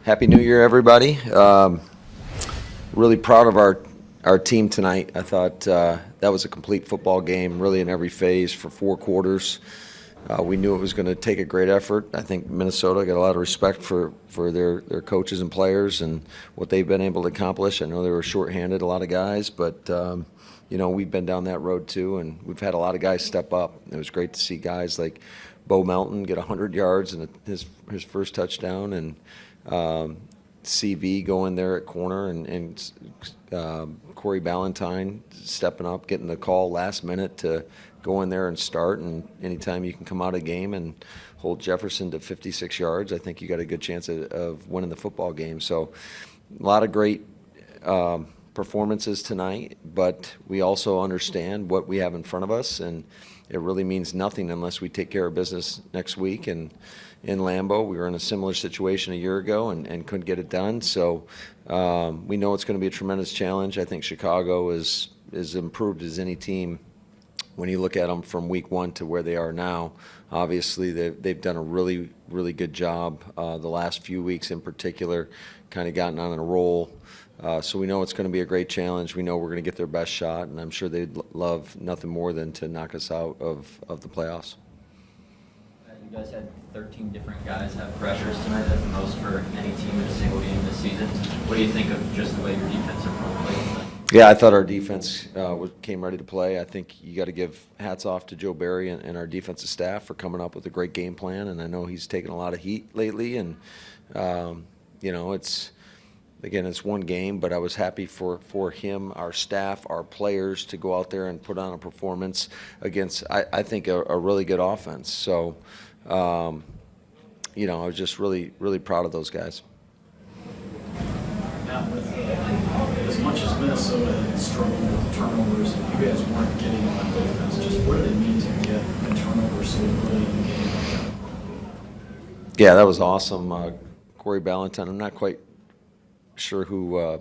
Happy New Year, everybody. Really proud of our team tonight. I thought that was a complete football game, really in every phase for 4 quarters. We knew it was going to take a great effort. I think Minnesota got a lot of respect for their coaches and players and what they've been able to accomplish. I know they were shorthanded, a lot of guys, but we've been down that road too, and we've had a lot of guys step up. It was great to see guys like Bo Melton get 100 yards and his first touchdown, and CV going there at corner, and Corey Ballantyne stepping up, getting the call last minute to go in there and start. And anytime you can come out of a game and hold Jefferson to 56 yards, I think you got a good chance of winning the football game. So a lot of great performances tonight, but we also understand what we have in front of us, and it really means nothing unless we take care of business next week. And in Lambeau, we were in a similar situation a year ago and couldn't get it done. So we know it's going to be a tremendous challenge. I think Chicago is improved as any team when you look at them from week 1 to where they are now. Obviously, they've done a really, really good job the last few weeks in particular, kind of gotten on a roll. So we know it's going to be a great challenge. We know we're going to get their best shot, and I'm sure they'd love nothing more than to knock us out of the playoffs. You guys had 13 different guys have pressures tonight. That's the most for any team in a single game this season. What do you think of just the way your defensive front played tonight? Yeah, I thought our defense came ready to play. I think you got to give hats off to Joe Barry and our defensive staff for coming up with a great game plan. And I know he's taken a lot of heat lately. And it's one game, but I was happy for him, our staff, our players to go out there and put on a performance against, I think, a really good offense. So, I was just really, really proud of those guys. Now, as much as Minnesota had struggled with turnovers, you guys weren't getting them on defense. Just what did it mean to get a turnover so early in the game? Yeah, that was awesome. Corey Ballantyne, I'm not quite sure who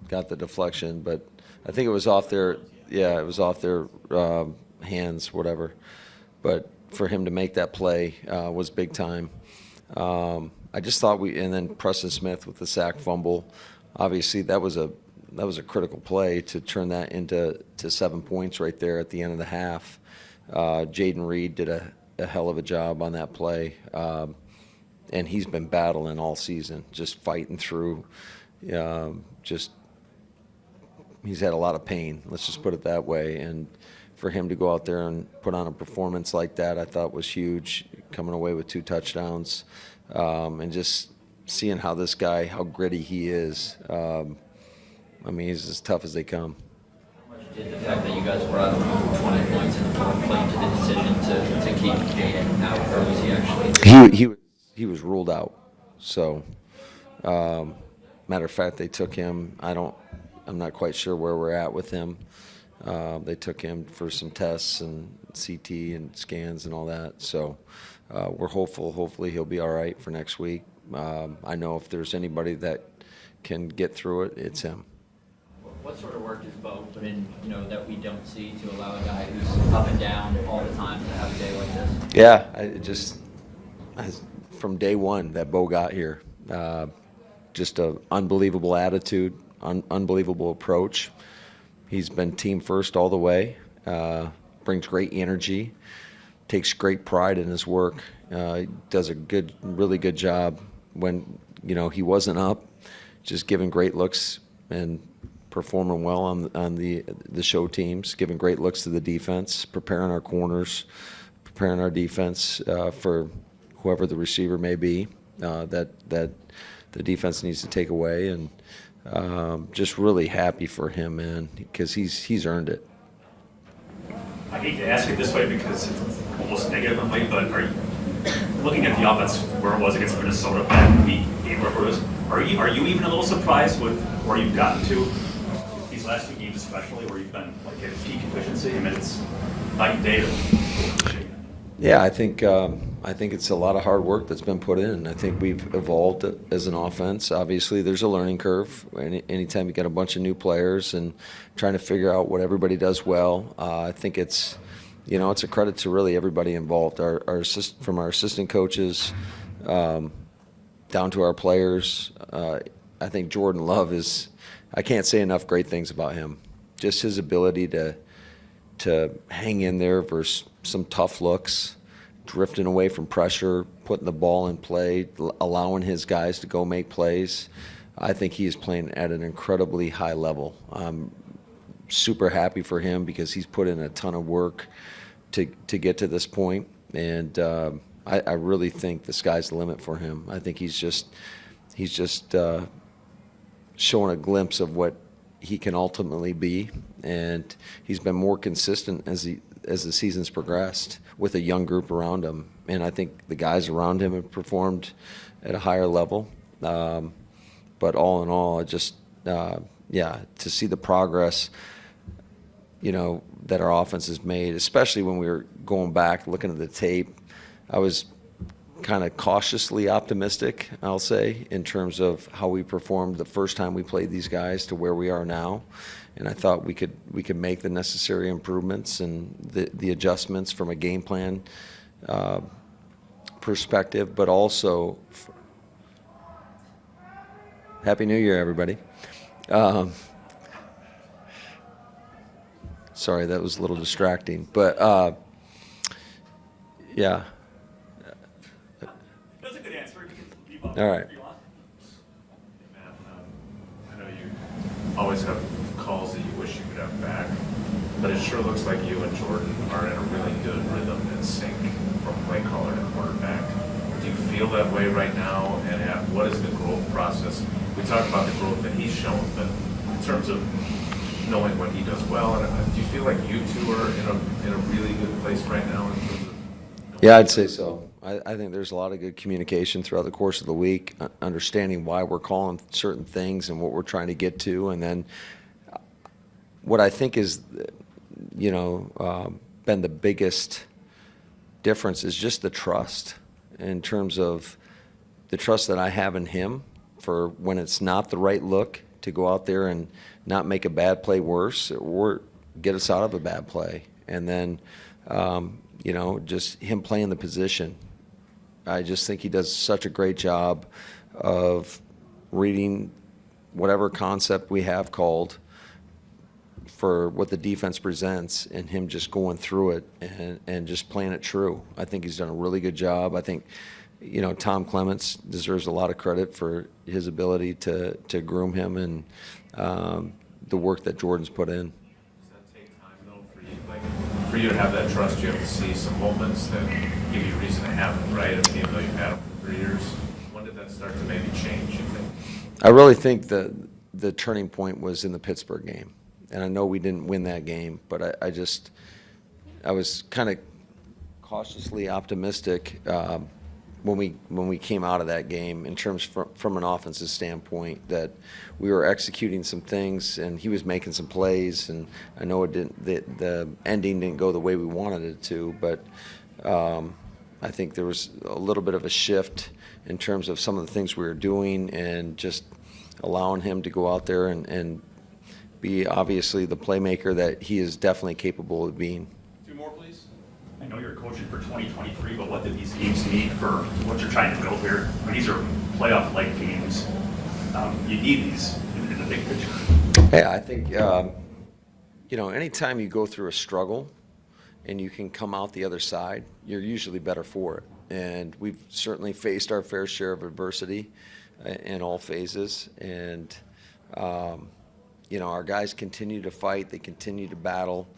got the deflection, but I think it was off their hands, whatever. But for him to make that play was big time. I just thought and then Preston Smith with the sack fumble. Obviously, that was a critical play to turn that into 7 points right there at the end of the half. Jaden Reed did a hell of a job on that play, and he's been battling all season, just fighting through. He's had a lot of pain. Let's just put it that way. And for him to go out there and put on a performance like that, I thought was huge. Coming away with 2 touchdowns, and just seeing how gritty he is. He's as tough as they come. How much did the fact that you guys were out 20 points in the fourth play into the decision to keep Jaden out, or was he actually? He was ruled out. So, matter of fact, they took him. I'm not quite sure where we're at with him. They took him for some tests and CT and scans and all that. So we're hopeful. Hopefully he'll be all right for next week. I know if there's anybody that can get through it, it's him. What sort of work does Bo put in, that we don't see to allow a guy who's up and down all the time to have a day like this? Yeah, from day one that Bo got here, just an unbelievable attitude, unbelievable approach. He's been team first all the way, brings great energy, takes great pride in his work, does a really good job when, he wasn't up, just giving great looks and performing well on the show teams, giving great looks to the defense, preparing our corners, preparing our defense for whoever the receiver may be that the defense needs to take away. And just really happy for him, man, because he's earned it. I hate to ask it this way because it's almost negative in a way, but are you looking at the offense where it was against Minnesota back week 8, where it was? Are you even a little surprised with where you've gotten to these last 2 games, especially where you've been like at peak efficiency? I mean, it's night and day to. Yeah, I think it's a lot of hard work that's been put in. I think we've evolved as an offense. Obviously, there's a learning curve. Anytime you get a bunch of new players and trying to figure out what everybody does well, I think it's a credit to really everybody involved. From our assistant coaches down to our players. I think Jordan Love is, I can't say enough great things about him. Just his ability to hang in there versus some tough looks, drifting away from pressure, putting the ball in play, allowing his guys to go make plays. I think he is playing at an incredibly high level. I'm super happy for him because he's put in a ton of work to get to this point, and I really think the sky's the limit for him. I think he's just showing a glimpse of what he can ultimately be, and he's been more consistent as the season's progressed with a young group around him. And I think the guys around him have performed at a higher level. But all in all, to see the progress, that our offense has made, especially when we were going back looking at the tape, I was kind of cautiously optimistic, I'll say, in terms of how we performed the first time we played these guys to where we are now. And I thought we could make the necessary improvements and the adjustments from a game plan perspective, but also Happy New Year, everybody. Sorry, that was a little distracting, but yeah. That's a good answer. You can leave off All right. if you want. Matt, I know you always have calls that you wish you could have back, but it sure looks like you and Jordan are in a really good rhythm and sync from play caller to quarterback. Do you feel that way right now? And what is the growth process? We talk about the growth that he's shown, but in terms of knowing what he does well, and do you feel like you two are in a really good place right now? In terms of Yeah, I'd say so. I think there's a lot of good communication throughout the course of the week, understanding why we're calling certain things and what we're trying to get to. And then what I think is, been the biggest difference is just the trust, in terms of the trust that I have in him for when it's not the right look to go out there and not make a bad play worse or get us out of a bad play. And then, just him playing the position. I just think he does such a great job of reading whatever concept we have called for what the defense presents, and him just going through it and just playing it true. I think he's done a really good job. I think, Tom Clements deserves a lot of credit for his ability to groom him and the work that Jordan's put in. Does that take time, though, for you? Like, for you to have that trust, you have to see some moments that give you reason to have it, right? I mean, even though you've had them for 3 years, when did that start to maybe change, you think? I really think the turning point was in the Pittsburgh game. And I know we didn't win that game, but I was kind of cautiously optimistic when we came out of that game in terms from an offensive standpoint, that we were executing some things and he was making some plays. And I know the ending didn't go the way we wanted it to, but I think there was a little bit of a shift in terms of some of the things we were doing, and just allowing him to go out there and be obviously the playmaker that he is definitely capable of being. Two more, please. I know you're coaching for 2023, but what did these games mean for what you're trying to build here? I mean, these are playoff-like games. You need these in the big picture. Yeah, I think, anytime you go through a struggle and you can come out the other side, you're usually better for it. And we've certainly faced our fair share of adversity in all phases. And, our guys continue to fight. They continue to battle.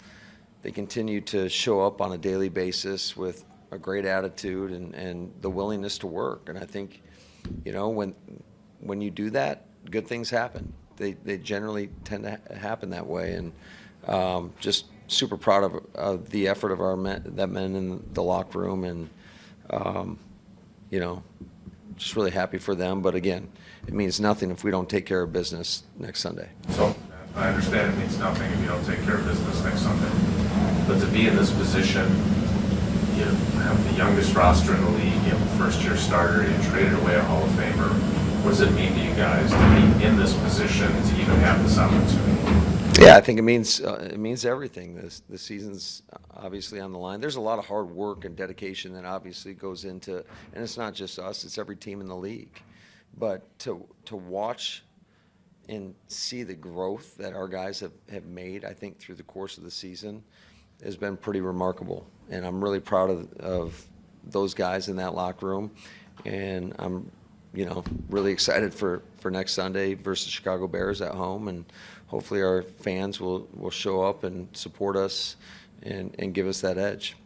They continue to show up on a daily basis with a great attitude and the willingness to work. And I think, when you do that, good things happen. They generally tend to happen that way. And just super proud of the effort of our men in the locker room, and just really happy for them. But again, it means nothing if we don't take care of business next Sunday. So I understand it means nothing if you don't take care of business next Sunday. But to be in this position, you have the youngest roster in the league, you have a first-year starter, you traded away a Hall of Famer. What does it mean to you guys to be in this position to even have this opportunity? Yeah, I think it means everything. The season's obviously on the line. There's a lot of hard work and dedication that obviously goes into, and it's not just us; it's every team in the league. but to watch and see the growth that our guys have made, I think, through the course of the season has been pretty remarkable. And I'm really proud of those guys in that locker room. And I'm, really excited for next Sunday versus Chicago Bears at home. And hopefully our fans will show up and support us and give us that edge.